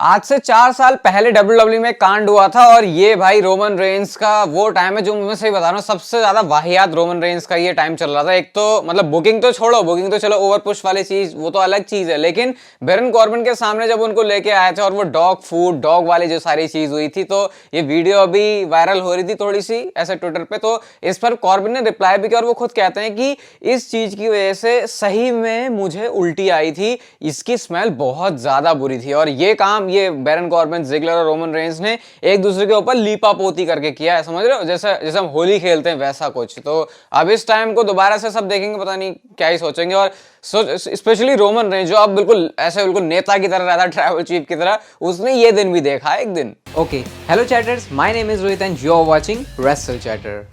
आज से 4 साल पहले डब्ल्यूडब्ल्यू में कांड हुआ था और ये भाई रोमन रेंस का वो टाइम है जो मैं सही बता रहा हूँ, सबसे ज्यादा वाहियात रोमन रेंस का ये टाइम चल रहा था। एक तो मतलब बुकिंग तो छोड़ो, बुकिंग तो चलो ओवर पुश वाली चीज वो तो अलग चीज है, लेकिन बैरन कॉर्बिन के सामने जब उनको लेके आए थे और वो डॉग फूड डॉग वाली जो सारी चीज हुई थी, तो ये वीडियो अभी वायरल हो रही थी थोड़ी सी ऐसे ट्विटर पे। तो इस पर कॉर्बिन ने रिप्लाई भी किया और वो खुद कहते हैं कि इस चीज की वजह से सही में मुझे उल्टी आई थी, इसकी स्मेल बहुत ज्यादा बुरी थी। और ये काम ये बैरन कॉर्बिन, जिगलर और रोमन रेंस ने एक दूसरे के ऊपर लीपा पोती करके किया है, समझ रहे हो, जैसे जैसे हम होली खेलते हैं वैसा कुछ। तो अब इस टाइम को दोबारा से सब देखेंगे, पता नहीं क्या ही सोचेंगे। और स्पेशली रोमन रेंस जो अब बिल्कुल ऐसे बिल्कुल नेता की तरह रहता है, ट्रैवल चीफ की तरह, उसने ये दिन भी देखा है एक दिन। Okay, hello chatters, my name is Rohit and you are watching Wrestle Chatter.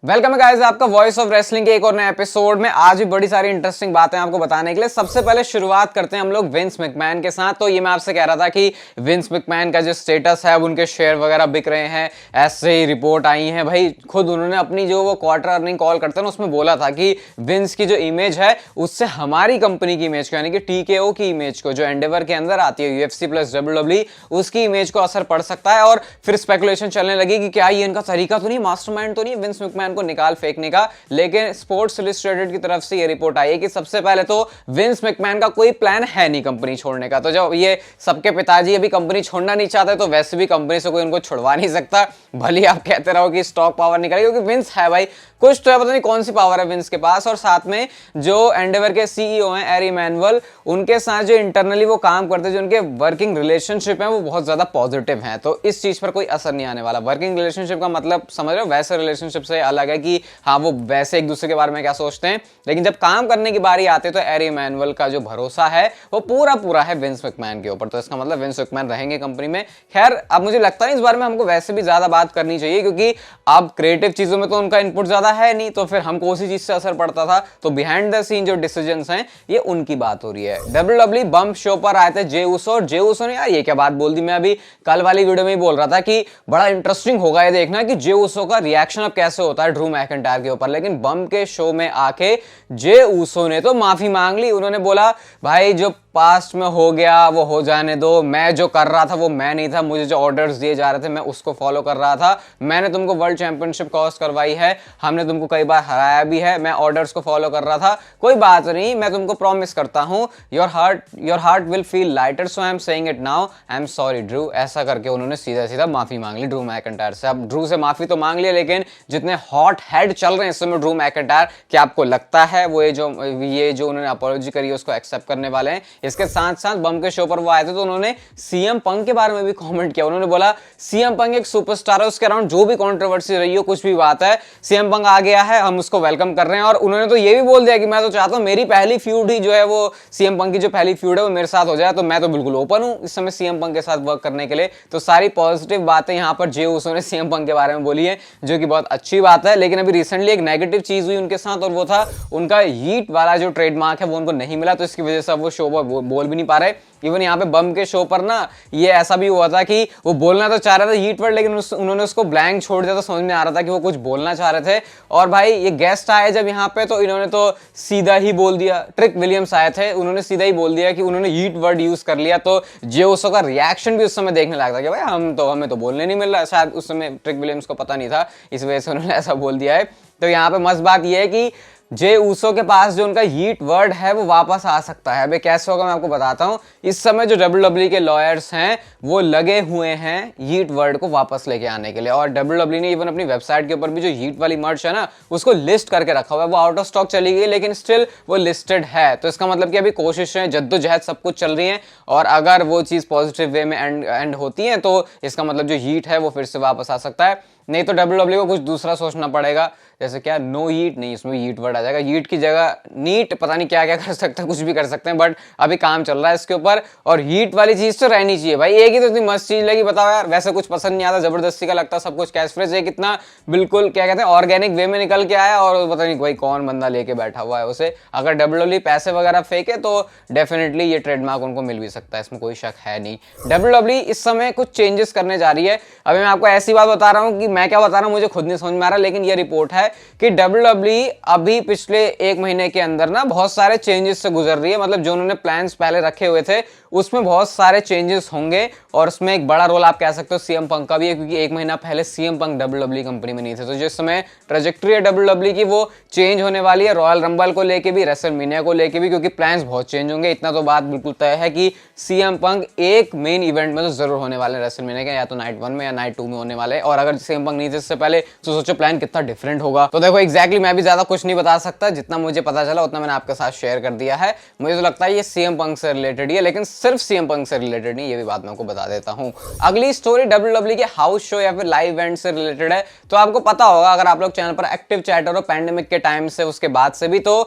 Welcome है गाइस आपका वॉइस ऑफ रेसलिंग के एक और नए एपिसोड में। आज भी बड़ी सारी इंटरेस्टिंग बातें आपको बताने के लिए। सबसे पहले शुरुआत करते हैं हम लोग विंस मैकमैन के साथ। तो ये मैं आपसे कह रहा था कि विंस मैकमैन का जो स्टेटस है, अब उनके शेयर वगैरह बिक रहे हैं, ऐसे ही रिपोर्ट आई है। भाई खुद उन्होंने अपनी जो वो क्वार्टर अर्निंग कॉल करते हैं ना, उसमें बोला था कि विंस की जो इमेज है उससे हमारी कंपनी की इमेज को, यानी कि टीकेओ की इमेज को, जो एंडेवर के अंदर आती है यूएफसी प्लस डब्ल्यूडब्ल्यू, उसकी इमेज को असर पड़ सकता है। और फिर स्पेकुलेशन चलने लगी कि क्या ये इनका तरीका तो नहीं, मास्टरमाइंड तो नहीं विंस मैकमैन को निकाल फेंकने का। लेकिन स्पोर्ट्स इलस्ट्रेटेड की तरफ से ये रिपोर्ट आई है कि सबसे पहले तो विंस मैकमैन का कोई प्लान है नहीं कंपनी छोड़ने का। तो जब ये सबके पिताजी अभी कंपनी छोड़ना नहीं चाहते, तो वैसे भी कंपनी से कोई उनको छुड़वा नहीं सकता, भले आप कहते रहो कि स्टॉक पावर निकाले, क्योंकि विंस है भाई, कुछ तो है, पता नहीं कौन सी पावर है विंस के पास। और साथ में जो एंडेवर के सीईओ हैं एरी मैनुअल, उनके साथ जो इंटरनली वो काम करते हैं, जो उनके वर्किंग रिलेशनशिप है, वो बहुत ज्यादा पॉजिटिव हैं। तो इस चीज पर कोई असर नहीं आने वाला। वर्किंग रिलेशनशिप का मतलब समझ रहे हो, वैसे रिलेशनशिप से अलग है कि हाँ वो वैसे एक दूसरे के बारे में क्या सोचते हैं, लेकिन जब काम करने की बारी आती है तो एरी मैनुअल का जो भरोसा है वो पूरा पूरा है विंस मैकमैन के ऊपर। तो इसका मतलब विंस मैकमैन रहेंगे कंपनी में। खैर अब मुझे लगता है इस बारे में हमको वैसे भी ज्यादा बात करनी चाहिए, क्योंकि अब क्रिएटिव चीजों में तो उनका इनपुट ज्यादा है नहीं, तो फिर हमको उसी चीज से असर पड़ता था। तो बिहाइंड द सीन जो डिसीजंस हैं ये उनकी बात हो रही है। डब्ल्यूडब्ल्यू बम्प शो पर आए थे जे उसो, और जे उसो ने, यार ये क्या बात बोल दी, मैं अभी कल वाली वीडियो में ही बोल रहा था कि बड़ा इंटरेस्टिंग होगा ये देखना कि जे उसो का रिएक्शन अब कैसे होता है ड्रू मैकिंटायर के ऊपर। लेकिन बम्प के शो में आके जे उसो ने तो माफी मांग ली। उन्होंने बोला भाई जो पास्ट में हो गया वो हो जाने दो, मैं जो कर रहा था वो मैं नहीं था, मुझे जो ऑर्डर्स दिए जा रहे थे मैं उसको फॉलो कर रहा था, मैंने तुमको वर्ल्ड चैंपियनशिप कॉस्ट करवाई है, हमने तुमको कई बार हराया भी है, मैं ऑर्डर्स को फॉलो कर रहा था, कोई बात नहीं, मैं तुमको प्रॉमिस करता हूं your heart will feel lighter, so I am saying it now, I am sorry Drew. ऐसा करके उन्होंने सीधा सीधा माफी मांग ली ड्रू मैकिंटायर से। अब ड्रू से माफी तो मांग लिया, लेकिन जितने हॉट हेड चल रहे हैं इस समय ड्रू मैकिंटायर, क्या आपको लगता है वो ये जो उन्होंने अपॉलॉजी करी है उसको एक्सेप्ट करने वाले हैं? इसके साथ साथ बम के शो पर वो आए थे तो उन्होंने सीएम पंक के बारे में भी कमेंट किया। उन्होंने बोला सीएम पंक एक सुपरस्टार है, उसके अराउंड जो भी कंट्रोवर्सी रही हो, कुछ भी बात है, सीएम पंक आ गया है, हम उसको वेलकम कर रहे हैं। और उन्होंने तो ये भी बोल दिया कि मैं तो चाहता हूं मेरी पहली फ्यूड ही जो है वो सीएम पंक की जो पहली फ्यूड है वो मेरे साथ हो जाए, तो मैं तो बिल्कुल ओपन हूं इस समय सीएम पंक के साथ वर्क करने के लिए। तो सारी पॉजिटिव बातें यहां पर जे उसो ने सीएम पंक के बारे में बोली है, जो कि बहुत अच्छी बात है। लेकिन अभी रिसेंटली एक नेगेटिव चीज हुई उनके साथ, और वो था उनका हीट वाला जो ट्रेडमार्क है वो उनको नहीं मिला, तो इसकी वजह से वो शो बोल भी नहीं पा रहे। इवन यहाँ पे बम के शो पर ना ये ऐसा भी हुआ था कि वो बोलना तो चाह रहा था हीट वर्ड, लेकिन उन्होंने उसको ब्लैंक छोड़ दिया, तो समझ में आ रहा था कि वो कुछ बोलना चाह रहे थे। और भाई ये गेस्ट आए जब यहाँ पे, तो इन्होंने तो सीधा ही बोल दिया, ट्रिक विलियम्स आए थे, उन्होंने सीधा ही बोल दिया कि उन्होंने हीट वर्ड यूज कर लिया। तो जे उसो का रिएक्शन भी उस समय देखने लगा था कि भाई हमें तो बोलने नहीं मिल रहा। शायद उस समय ट्रिक विलियम्स को पता नहीं था, इस वजह से उन्होंने ऐसा बोल दिया है। तो यहाँ पे मस्त बात यह है कि जे उसो के पास जो उनका हीट वर्ड है वो वापस आ सकता है। अबे कैसे होगा मैं आपको बताता हूं। इस समय जो डब्ल्यूडब्ल्यू के लॉयर्स हैं वो लगे हुए हैं हीट वर्ड को वापस लेके आने के लिए, और डब्ल्यूडब्ल्यू ने इवन अपनी वेबसाइट के ऊपर भी जो हीट वाली मर्च है ना उसको लिस्ट करके रखा हुआ है। वो आउट ऑफ स्टॉक चली गई, लेकिन स्टिल वो लिस्टेड है। तो इसका मतलब कि अभी कोशिशें, जद्दोजहद सब कुछ चल रही है, और अगर वो चीज पॉजिटिव वे में एंड होती है तो इसका मतलब जो हीट है वो फिर से वापस आ सकता है। नहीं तो डब्ल्यूडब्ल्यू को कुछ दूसरा सोचना पड़ेगा, जैसे क्या नो हीट नहीं, इसमें हीट वर्ड आ जाएगा, हीट की जगह नीट, पता नहीं क्या क्या कर सकते हैं, कुछ भी कर सकते हैं, बट अभी काम चल रहा है इसके ऊपर। और हीट वाली चीज तो रहनी चाहिए भाई। एक ही तो इतनी मस्त चीज लगी, बताओ यार, वैसे कुछ पसंद नहीं आता, जबरदस्ती का लगता सब कुछ, कैश फ्रेज एक इतना बिल्कुल क्या कहते हैं ऑर्गेनिक वे में निकल के आया, और पता नहीं कोई कौन बंदा लेके बैठा हुआ है उसे। अगर डब्ल्यूडब्ल्यू पैसे वगैरह फेंके तो डेफिनेटली ये ट्रेडमार्क उनको मिल भी सकता है, इसमें कोई शक है नहीं। डब्ल्यूडब्ल्यू इस समय कुछ चेंजेस करने जा रही है। अभी मैं आपको ऐसी बात बता रहा हूँ कि मैं क्या बता रहा हूँ मुझे खुद नहीं समझ में आ रहा, लेकिन ये रिपोर्ट है कि डब्ल्यूडब्ल्यू अभी पिछले 1 महीने के अंदर ना बहुत सारे चेंजेस से गुजर रही है। मतलब जो उन्होंने प्लान्स पहले रखे हुए थे उसमें बहुत सारे चेंजेस होंगे और उसमें एक बड़ा रोल आप कह सकते हो सीएम पंक का भी है, क्योंकि एक महीना पहले सीएम पंक डब्ल्यूडब्ल्यूई कंपनी में नहीं थे। तो जिस समय ट्रेजेक्ट्री है डब्ल्यूडब्ल्यूई की वो चेंज होने वाली है, रॉयल रंबल को लेके भी, रेसलमेनिया को लेके भी, क्योंकि प्लान्स बहुत चेंज होंगे। इतना तो बात बिल्कुल तय है कि सीएम पंक एक मेन इवेंट में तो जरूर होने वाले हैं रेसलमेनिया के, या तो नाइट 1 में या नाइट 2 में होने वाले हैं। और अगर सीएम पंक नहीं थे इससे पहले तो सोचो प्लान कितना डिफरेंट होगा। तो देखो एग्जैक्टली मैं भी ज्यादा कुछ नहीं बता सकता, जितना मुझे पता चला उतना मैंने आपके साथ शेयर कर दिया है। मुझे तो लगता है ये सीएम पंक से रिलेटेड ही है, लेकिन सिर्फ सीएम पंक से रिलेटेड नहीं, ये भी बात मैं आपको बता देता हूं। अगली स्टोरी डब्ल्यूडब्ल्यूई के हाउस शो या फिर लाइव इवेंट से रिलेटेड है। तो आपको पता होगा अगर आप लोग चैनल पर एक्टिव चैटर हो पैंडेमिक के टाइम से, उसके बाद से भी, तो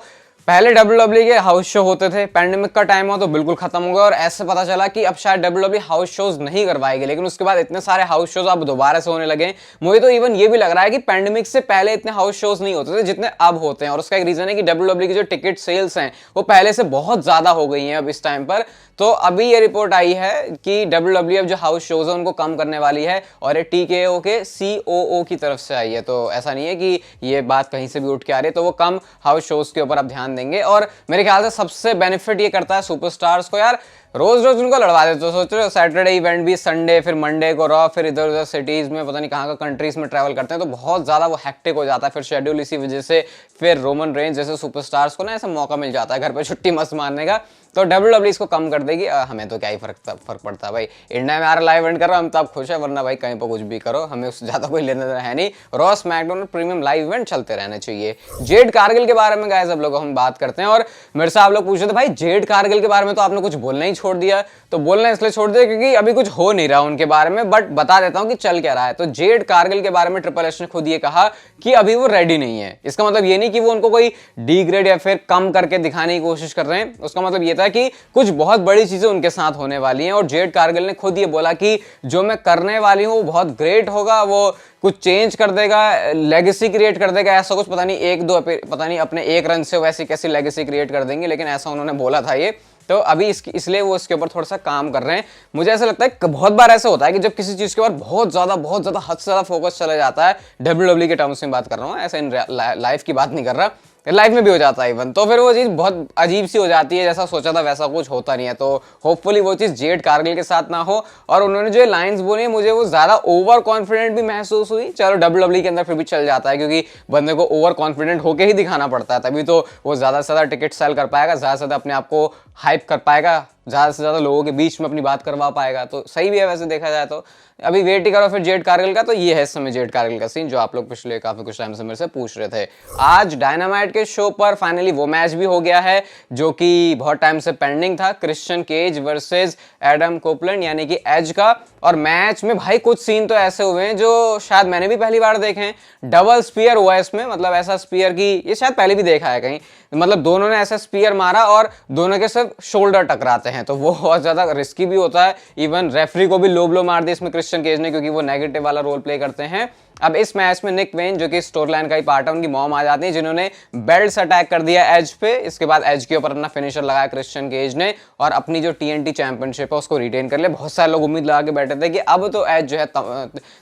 पहले डब्ल्यूडब्ल्यूई के हाउस शो होते थे, पैंडेमिक का टाइम हो तो बिल्कुल खत्म हो गया और ऐसे पता चला कि अब शायद डब्ल्यूडब्ल्यूई हाउस शोज नहीं करवाएगी। लेकिन उसके बाद इतने सारे हाउस शोज अब दोबारा से होने लगे। मुझे तो इवन ये भी लग रहा है कि पैंडेमिक से पहले इतने हाउस शोज नहीं होते थे जितने अब होते हैं। और उसका एक रीजन है कि डब्ल्यूडब्ल्यूई की जो टिकट सेल्स हैं वो पहले से बहुत ज्यादा हो गई हैं अब इस टाइम पर। तो अभी ये रिपोर्ट आई है कि डब्ल्यूडब्ल्यूई अब जो हाउस शोज है उनको कम करने वाली है, और ये टीकेओ के सीओओ की तरफ से आई है। तो ऐसा नहीं है कि ये बात कहीं से भी उठ के आ रही है, तो वो कम हाउस शोज के ऊपर अब ध्यान देंगे। और मेरे ख्याल से सबसे बेनिफिट ये करता है सुपरस्टार्स को यार, रोज रोज उनको लड़वा देते। तो सोच रहे हो सैटरडे इवेंट भी, संडे, फिर मंडे को रॉ, फिर इधर उधर सिटीज में पता नहीं कहाँ का कंट्रीज में ट्रैवल करते हैं, तो बहुत ज्यादा वो हेक्टिक हो जाता है फिर शेड्यूल। इसी वजह से फिर रोमन रेंज जैसे सुपरस्टार्स को ना ऐसा मौका मिल जाता है घर पे छुट्टी मस्त मारने का। तो डब्ल्यूडब्ल्यूई इसको कम कर देगी। हमें तो क्या ही फर्क पड़ता है भाई, इंडिया में आ रहा लाइव इवेंट कर रहा हम तो आप खुश है, वरना भाई कहीं पर कुछ भी करो, हमें उससे ज्यादा कोई लेना देना है नहीं। Raw, SmackDown, premium live event चलते रहने चाहिए। जेड कारगिल के बारे में गाइस अब लोग हम बात करते हैं, और मेरे से आप लोग पूछ रहे थे भाई जेड कारगिल के बारे में तो आपने कुछ बोलना ही छोड़ दिया। तो बोलना इसलिए छोड़ दिया क्योंकि अभी कुछ हो नहीं रहा उनके बारे में, बट बता देता हूं कि चल क्या रहा है। तो जेड कारगिल के बारे में ट्रिपल एच ने खुद ये कहा कि अभी वो रेडी नहीं है। इसका मतलब ये नहीं कि वो उनको कोई डिग्रेड या फिर कम करके दिखाने की कोशिश कर रहे हैं। उसका मतलब ये था कि कुछ बहुत बड़ी चीजें उनके साथ होने वाली हैं, और जेड कारगिल ने खुद ये बोला कि जो मैं करने वाली हूं वो बहुत ग्रेट होगा, वो कुछ चेंज कर देगा, लेगेसी क्रिएट कर देगा, ऐसा कुछ पता नहीं, एक दो पता नहीं अपने एक रन से वैसी कैसी लेगेसी क्रिएट कर देंगे, लेकिन ऐसा उन्होंने बोला था ये। तो अभी इसलिए वो इसके ऊपर थोड़ा सा काम कर रहे हैं। मुझे ऐसा लगता है कि बहुत बार ऐसा होता है कि जब किसी चीज के ऊपर बहुत ज्यादा हद से ज्यादा फोकस चला जाता है, डब्ल्यूडब्ल्यूई के टर्म्स में बात कर रहा हूँ, ऐसा इन लाइफ की बात नहीं कर रहा, लाइफ में भी हो जाता है इवन, तो फिर वो चीज बहुत अजीब सी हो जाती है, जैसा सोचा था वैसा कुछ होता नहीं है। तो होपफुली वो चीज जेड कारगिल के साथ ना हो। और उन्होंने जो लाइंस बोली मुझे वो ज्यादा ओवर कॉन्फिडेंट भी महसूस हुई। चलो डब्ल्यूडब्ल्यूई के अंदर फिर भी चल जाता है, क्योंकि बंदे को ओवर कॉन्फिडेंट होकर ही दिखाना पड़ता है, तभी तो वो ज्यादा से ज्यादा टिकट सेल कर पाएगा, ज्यादा से ज्यादा अपने आप को हाइप कर पाएगा, ज्यादा से ज्यादा लोगों के बीच में अपनी बात करवा पाएगा। तो सही भी है वैसे देखा जाए तो। अभी वेट ही करो फिर जेड कारगिल का। तो ये है इस समय जेड कारगिल का सीन जो आप लोग पिछले काफी कुछ टाइम से मेरे से पूछ रहे थे। आज डायनामाइट के शो पर फाइनली वो मैच भी हो गया है जो कि बहुत टाइम से पेंडिंग था, Christian Cage versus Adam Copeland यानी कि एज का। और मैच में भाई कुछ सीन तो ऐसे हुए हैं जो शायद मैंने भी पहली बार देखे हैं। डबल स्पीयर हुआ है इसमें, मतलब ऐसा स्पीयर की ये शायद पहले भी देखा है कहीं, मतलब दोनों ने ऐसा स्पीयर मारा और दोनों के सिर्फ शोल्डर टकराते हैं, तो वो बहुत ज्यादा रिस्की भी होता है। इवन रेफरी को भी लो ब्लो मार दी इसमें क्रिश्चियन केज ने, क्योंकि वो नेगेटिव वाला रोल प्ले करते हैं। अब इस मैच में निक वेन जो कि स्टोरी लाइन का ही पार्ट है, उनकी मॉम आ जाती है जिन्होंने बेल्ट से अटैक कर दिया एज पे। इसके बाद एज के ऊपर अपना फिनिशर लगाया क्रिश्चियन केज ने और अपनी जो TNT चैंपियनशिप है उसको रिटेन कर लिया। बहुत सारे लोग उम्मीद लगा के बैठे थे कि अब तो एज जो है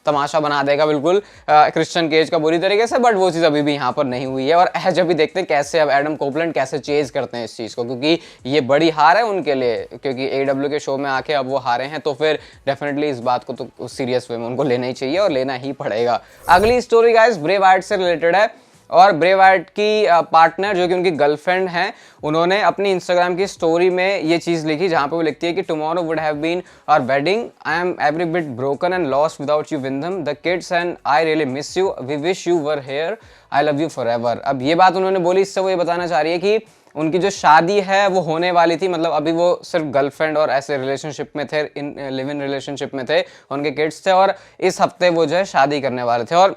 तमाशा बना देगा बिल्कुल क्रिश्चियन केज का बुरी तरीके से, बट वो चीज अभी भी यहाँ पर नहीं हुई है। और एज अभी देखते हैं कैसे अब एडम कोपलैंड कैसे चेज करते हैं इस चीज को, क्योंकि ये बड़ी हार है उनके लिए, क्योंकि AEW के शो में आके अब वो हारे हैं, तो फिर डेफिनेटली इस बात को तो सीरियस वे में उनको लेना ही चाहिए और लेना ही पड़ेगा। अगली स्टोरी गाइस ब्रे वाइट से रिलेटेड है, और ब्रे वाइट की पार्टनर जो कि उनकी गर्लफ्रेंड है, उन्होंने अपनी इंस्टाग्राम की स्टोरी में ये चीज लिखी जहां पे वो लिखती है कि tomorrow would have been our wedding, I am every bit broken and lost without you Windham, the kids and I really miss you, we wish you were here, I love you forever. अब ये बात उन्होंने बोली, इससे वो ये बताना चाह रही है कि उनकी जो शादी है वो होने वाली थी, मतलब अभी वो सिर्फ गर्लफ्रेंड और ऐसे रिलेशनशिप में थे, इन लिव इन रिलेशनशिप में थे, उनके किड्स थे, और इस हफ्ते वो जो है शादी करने वाले थे। और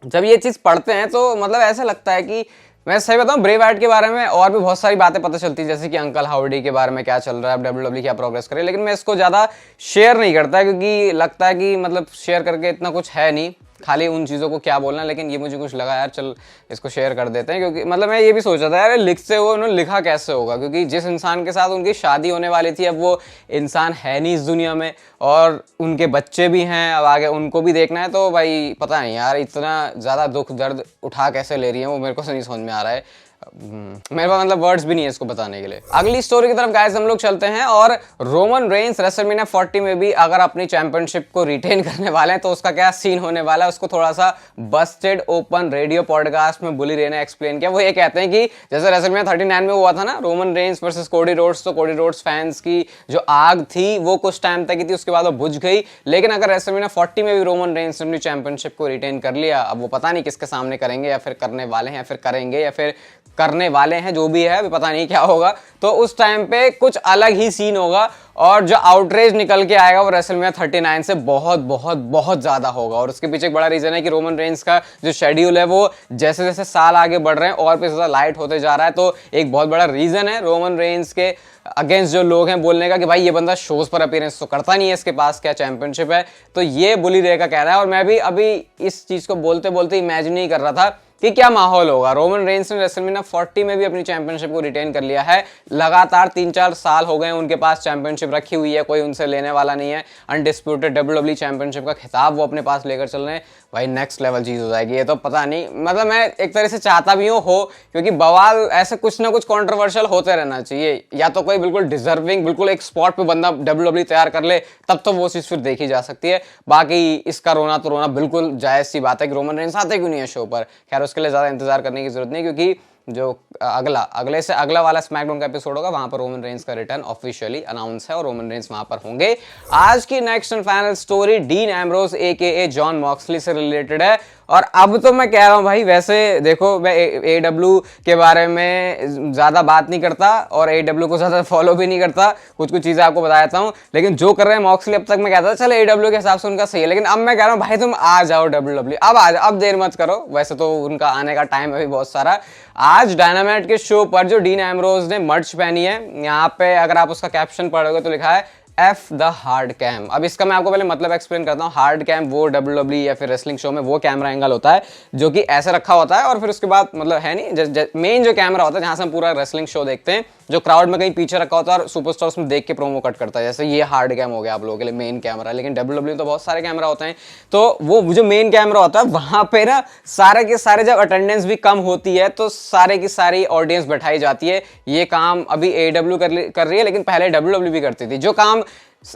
जब ये चीज पढ़ते हैं तो मतलब ऐसा लगता है कि मैं सही बताऊं ब्रे वाइट के बारे में और भी बहुत सारी बातें पता चलती है, जैसे कि अंकल हाउडी के बारे में क्या चल रहा है, डब्ल्यूडब्ल्यूई क्या प्रोग्रेस करे, लेकिन मैं इसको ज्यादा शेयर नहीं करता क्योंकि लगता है कि मतलब शेयर करके इतना कुछ है नहीं, खाली उन चीज़ों को क्या बोलना। लेकिन ये मुझे कुछ लगा यार चल इसको शेयर कर देते हैं, क्योंकि मतलब मैं ये भी सोचा था यार लिखते हुए उन्होंने लिखा कैसे होगा, क्योंकि जिस इंसान के साथ उनकी शादी होने वाली थी अब वो इंसान है नहीं इस दुनिया में, और उनके बच्चे भी हैं, अब आगे उनको भी देखना है। तो भाई पता नहीं यार इतना ज़्यादा दुख दर्द उठा कैसे ले रही है वो मेरे को नहीं समझ में आ रहा है। मेरे पास मतलब वर्ड्स भी नहीं है इसको बताने के लिए। अगली स्टोरी की तरफ गाइस हम लोग चलते हैं और रोमन रेंस रेसलमेनिया 40 में भी अगर अपनी चैंपियनशिप को रिटेन करने वाले हैं तो उसका क्या सीन होने वाला है, उसको थोड़ा सा बस्टेड ओपन रेडियो पॉडकास्ट में बुली रे ने एक्सप्लेन किया। वो ये कहते हैं कि जैसे रेसलमेनिया 39 में हुआ था ना Roman Reigns versus Cody Rhodes, तो कोडी रोड्स फैंस की जो आग थी वो कुछ टाइम तक ही थी, उसके बाद वो बुझ गई। लेकिन अगर रेसलमेनिया 40 में भी रोमन रेंस ने अपनी चैंपियनशिप को रिटेन कर लिया, अब वो पता नहीं किसके सामने करेंगे या फिर करने वाले हैं या फिर करेंगे या फिर करने वाले हैं, जो भी है पता नहीं क्या होगा, तो उस टाइम पे कुछ अलग ही सीन होगा और जो आउटरेज निकल के आएगा वो रेसलमेनिया 39 से बहुत बहुत बहुत ज्यादा होगा। और उसके पीछे एक बड़ा रीजन है कि रोमन रेंस का जो शेड्यूल है वो जैसे जैसे साल आगे बढ़ रहे हैं और भी ज्यादा लाइट होते जा रहा है, तो एक बहुत बड़ा रीजन है रोमन रेंस के अगेंस्ट जो लोग हैं बोलने का कि भाई ये बंदा शोज पर अपीयरेंस तो करता नहीं है, इसके पास क्या चैंपियनशिप है। तो ये बुली रे का कहना है और मैं भी अभी इस चीज को बोलते बोलते इमेजिन नहीं कर रहा था कि क्या माहौल होगा। रोमन रेंस ने रेसलमेनिया 40 में भी अपनी चैंपियनशिप को रिटेन कर लिया है, लगातार 3-4 साल हो गए उनके पास चैंपियनशिप रखी हुई है, कोई उनसे लेने वाला नहीं है। अनडिस्प्यूटेड डब्ल्यूडब्ल्यूई चैंपियनशिप का खिताब वो अपने पास लेकर चल रहे हैं, भाई नेक्स्ट लेवल चीज हो जाएगी ये तो पता नहीं। मतलब मैं एक तरह से चाहता भी हूँ हो, क्योंकि बवाल ऐसे कुछ ना कुछ कंट्रोवर्शियल होते रहना चाहिए, या तो कोई बिल्कुल डिजर्विंग बिल्कुल एक स्पॉट पे बंदा डब्ल्यूडब्ल्यूई तैयार कर ले तब तो वो चीज फिर देखी जा सकती है। बाकी इसका रोना तो रोना बिल्कुल जायज सी बात है कि रोमन रेंस आते क्यों नहीं है शो पर। खैर उसके लिए ज्यादा इंतजार करने की जरूरत नहीं, क्योंकि जो अगला वाला स्मैकडाउन का एपिसोड होगा वहां पर रोमन रेंस का रिटर्न ऑफिशियली अनाउंस है और रोमन रेंस वहां पर होंगे। आज की next and final story dean Ambrose एकेए John Moxley से रिलेटेड है। और अब तो मैं कह रहा हूं भाई, वैसे देखो मैं एडब्ल्यू के बारे में ज्यादा बात नहीं करता और एडब्ल्यू को ज्यादा फॉलो भी नहीं करता, कुछ कुछ चीजें आपको बता देता हूं, लेकिन जो कर रहे हैं मॉक्सली अब तक मैं कहता था चल एडब्ल्यू के हिसाब से उनका सही है, लेकिन अब मैं कह रहा हूं भाई तुम आ जाओ डब्ल्यूडब्ल्यू, अब आ जाओ, अब देर मत करो। वैसे तो उनका आने का टाइम है भी बहुत सारा। आज डायनामाइट के शो पर जो डीन एम्ब्रोस ने मर्च पहनी है, यहाँ पे अगर आप उसका कैप्शन पढ़ोगे तो लिखा है एफ द हार्ड कैम। अब इसका मैं आपको पहले मतलब एक्सप्लेन करता हूँ। हार्ड कैम वो डब्ल्यूडब्ल्यूई या फिर रेसलिंग शो में वो कैमरा एंगल होता है जो कि ऐसे रखा होता है और फिर उसके बाद मतलब है नहीं मेन जो कैमरा होता है जहां से हम पूरा रेसलिंग शो देखते हैं, जो क्राउड में कहीं पीछे रखा होता है और सुपरस्टार्स में देख के प्रोमो कट करता है, जैसे ये हार्ड कैम हो गया आप लोगों के लिए मेन कैमरा। लेकिन डब्ल्यूडब्ल्यूई तो बहुत सारे कैमरा होते हैं, तो वो जो मेन कैमरा होता है वहां पे ना सारे के सारे जब अटेंडेंस भी कम होती है तो सारे की सारी ऑडियंस बैठाई जाती है। ये काम अभी एडब्ल्यू कर रही है, लेकिन पहले डब्ल्यूडब्ल्यू भी करती थी। जो काम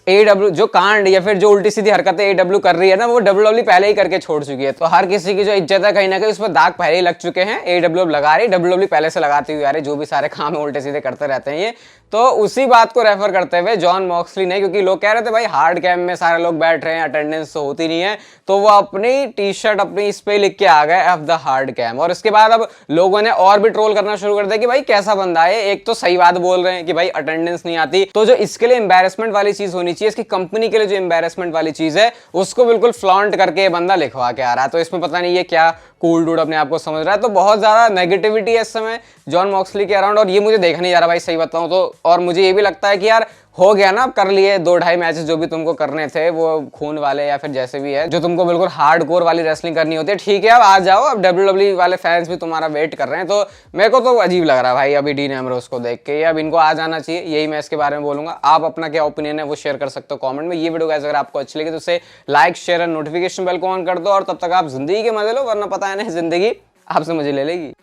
एडब्ल्यू जो कांड या फिर जो उल्टी सीधी हरकतें एडब्ल्यू कर रही है ना, वो डब्ल्यूडब्ल्यू पहले ही करके छोड़ चुकी है। तो हर किसी की जो इज्जत है कहीं ना कहीं उस पर दाग पहले ही लग चुके हैं। एडब्ल्यू लगा रही, डब्ल्यूडब्ल्यू पहले से लगाती हुई आ रही, जो भी सारे काम है उल्टे सीधे करते रहते हैं ये। तो उसी बात को रेफर करते हुए जॉन मॉक्सली ने, क्योंकि लोग कह रहे थे भाई हार्ड कैम में सारे लोग बैठ रहे हैं, अटेंडेंस तो होती नहीं है, तो वो अपनी टी शर्ट अपनी इस पे लिख के आ गए एफ द हार्ड कैम। और इसके बाद अब लोगों ने और भी ट्रोल करना शुरू कर दिया कि भाई कैसा बंदा है, एक तो सही बात बोल रहे हैं कि भाई अटेंडेंस नहीं आती, तो जो इसके लिए एम्बैरेसमेंट वाली चीज होनी चाहिए, इसकी कंपनी के लिए जो एम्बैरेसमेंट वाली चीज है उसको बिल्कुल फ्लॉन्ट करके बंदा लिखवा के आ रहा है। तो इसमें पता नहीं ये क्या कूल डूड अपने आप को समझ रहा है। तो बहुत ज्यादा नेगेटिविटी है इस समय जॉन मॉक्सली के अराउंड, और ये मुझे देखा नहीं जा रहा भाई सही बताऊं तो। और मुझे ये भी लगता है कि यार हो गया ना, कर लिए 2-2.5 मैचेस जो भी तुमको करने थे, वो खून वाले या फिर जैसे भी है, जो तुमको बिल्कुल हार्ड कोर वाली रेसलिंग करनी होती है, ठीक है अब आ जाओ। अब डब्ल्यूडब्ल्यूई वाले फैंस भी तुम्हारा वेट कर रहे हैं। तो मेरे को तो अजीब लग रहा है भाई अभी डीन एम्ब्रोस को देख के, अब इनको आ जाना चाहिए, यही मैं इसके बारे में बोलूंगा। आप अपना क्या ओपिनियन है वो शेयर कर सकते हो कमेंट में। ये वीडियो गाइस अगर आपको अच्छी लगी तो उसे लाइक शेयर और नोटिफिकेशन बेल को ऑन कर दो, और तब तक आप जिंदगी के मजे लो, वरना पता है ना जिंदगी आपसे मुझे ले लेगी।